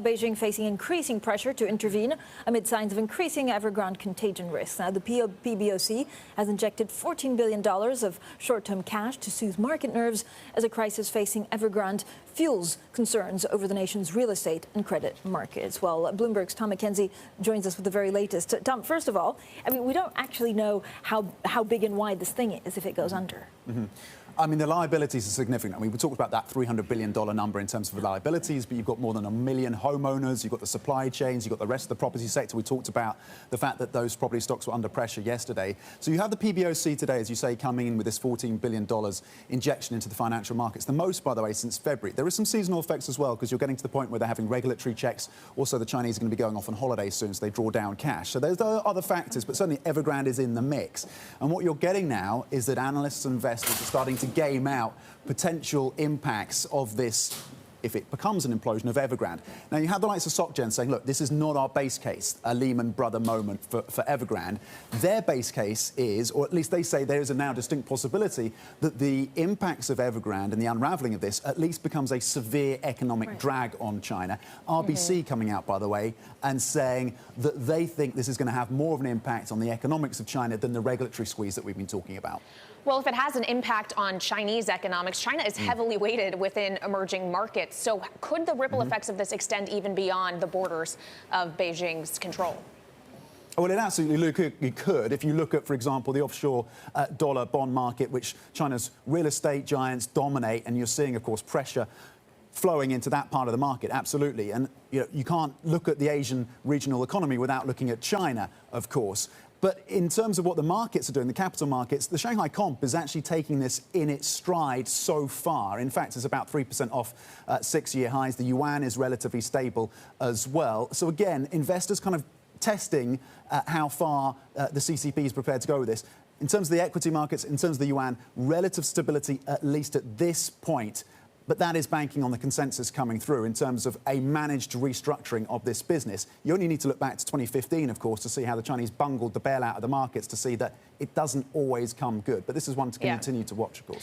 Beijing facing increasing pressure to intervene amid signs of increasing Evergrande contagion risks. Now, the PBOC has injected $14 billion of short-term cash to soothe market nerves as a crisis facing Evergrande fuels concerns over the nation's real estate and credit markets. Well, Bloomberg's Tom Mackenzie joins us with the very latest. Tom, first of all, I mean, we don't actually know how big and wide this thing is if it goes under. I mean, the liabilities are significant. I mean, we talked about that $300 billion number in terms of liabilities, but you've got more than 1 million homeowners, you've got the supply chains, you've got the rest of the property sector. We talked about the fact that those property stocks were under pressure yesterday. So you have the PBOC today, as you say, coming in with this $14 billion injection into the financial markets, the most, by the way, since February. There is some seasonal effects as well, because you're getting to the point where they're having regulatory checks. Also, the Chinese are going to be going off on holiday soon, so they draw down cash. So there's other factors, but certainly Evergrande is in the mix. And what you're getting now is that analysts and investors are starting to game out potential impacts of this if it becomes an implosion of Evergrande. Now, you have the likes of SocGen saying, look, this is not our base case, a Lehman Brothers moment for Evergrande. Their base case is, or at least they say there is a now distinct possibility, that the impacts of Evergrande and the unravelling of this at least becomes a severe economic drag on China. RBC coming out, by the way, and saying that they think this is going to have more of an impact on the economics of China than the regulatory squeeze that we've been talking about. Well, if it has an impact on Chinese economics, China is heavily weighted within emerging markets. So could the ripple effects of this extend even beyond the borders of Beijing's control? Well, it absolutely could. If you look at, for example, the offshore dollar bond market, which China's real estate giants dominate, and you're seeing, of course, pressure flowing into that part of the market, absolutely. And you can't look at the Asian regional economy without looking at China, of course. But in terms of what the markets are doing, the capital markets, the Shanghai Comp is actually taking this in its stride so far. In fact, it's about 3% off 6-year highs. The yuan is relatively stable as well. So again, investors kind of testing how far the CCP is prepared to go with this. In terms of the equity markets, in terms of the yuan, relative stability, at least at this point. But that is banking on the consensus coming through in terms of a managed restructuring of this business. You only need to look back to 2015, of course, to see how the Chinese bungled the bailout of the markets, to see that it doesn't always come good. But this is one to continue to watch, of course.